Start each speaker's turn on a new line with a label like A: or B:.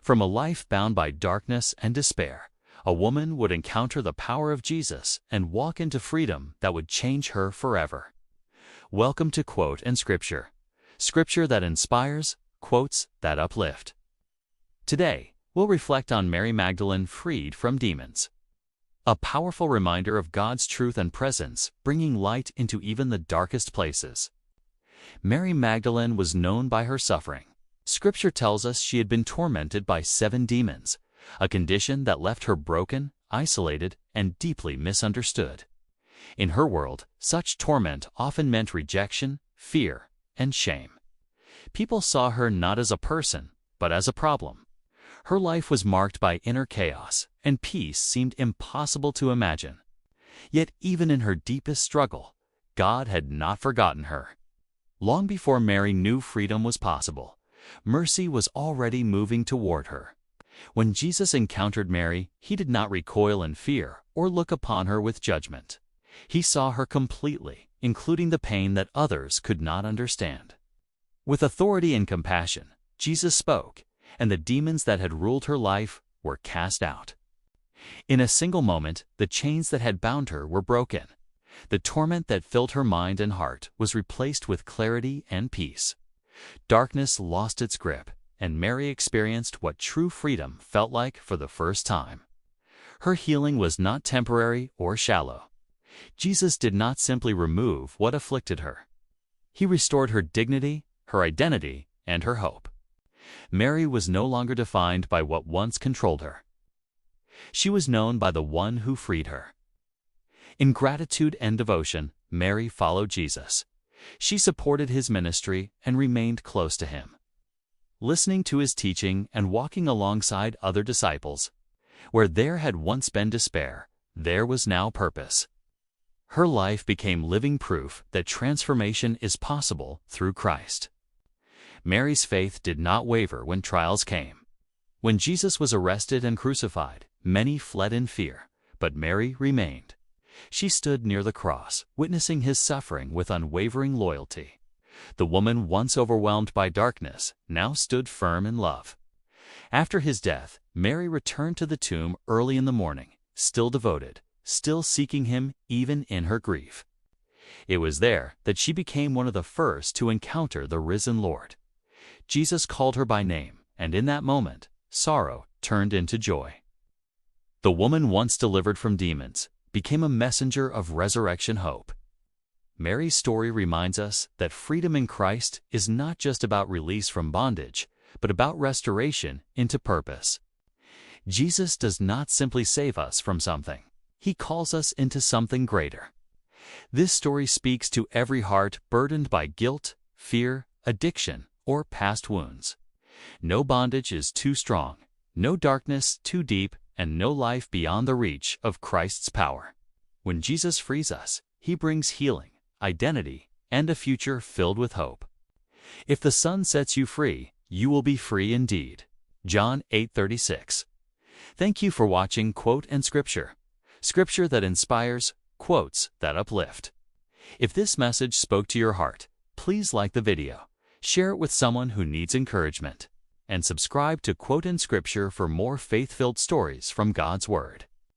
A: From a life bound by darkness and despair, a woman would encounter the power of Jesus and walk into freedom that would change her forever. Welcome to Quote and Scripture. Scripture that inspires, quotes that uplift. Today, we'll reflect on Mary Magdalene freed from demons. A powerful reminder of God's truth and presence, bringing light into even the darkest places. Mary Magdalene was known by her suffering. Scripture tells us she had been tormented by 7 demons, a condition that left her broken, isolated, and deeply misunderstood. In her world, such torment often meant rejection, fear, and shame. People saw her not as a person, but as a problem. Her life was marked by inner chaos, and peace seemed impossible to imagine. Yet even in her deepest struggle, God had not forgotten her. Long before Mary knew freedom was possible, mercy was already moving toward her. When Jesus encountered Mary, he did not recoil in fear or look upon her with judgment. He saw her completely, including the pain that others could not understand. With authority and compassion, Jesus spoke, and the demons that had ruled her life were cast out. In a single moment, the chains that had bound her were broken. The torment that filled her mind and heart was replaced with clarity and peace. Darkness lost its grip, and Mary experienced what true freedom felt like for the first time. Her healing was not temporary or shallow. Jesus did not simply remove what afflicted her. He restored her dignity, her identity, and her hope. Mary was no longer defined by what once controlled her. She was known by the one who freed her. In gratitude and devotion, Mary followed Jesus. She supported his ministry and remained close to him. Listening to his teaching and walking alongside other disciples, where there had once been despair, there was now purpose. Her life became living proof that transformation is possible through Christ. Mary's faith did not waver when trials came. When Jesus was arrested and crucified, many fled in fear, but Mary remained. She stood near the cross, witnessing his suffering with unwavering loyalty. The woman once overwhelmed by darkness now stood firm in love. After his death, Mary returned to the tomb early in the morning, still devoted, still seeking him even in her grief. It was there that she became one of the first to encounter the risen Lord. Jesus called her by name, and in that moment, sorrow turned into joy. The woman once delivered from demons became a messenger of resurrection hope. Mary's story reminds us that freedom in Christ is not just about release from bondage, but about restoration into purpose. Jesus does not simply save us from something. He calls us into something greater. This story speaks to every heart burdened by guilt, fear, addiction, or past wounds. No bondage is too strong, no darkness too deep, and no life beyond the reach of Christ's power. When Jesus frees us, he brings healing, identity, and a future filled with hope. If the Son sets you free, you will be free indeed. John 8:36. Thank you for watching Quote and Scripture. Scripture that inspires, quotes that uplift. If this message spoke to your heart, please like the video, share it with someone who needs encouragement, and subscribe to Quote and Scripture for more faith-filled stories from God's Word.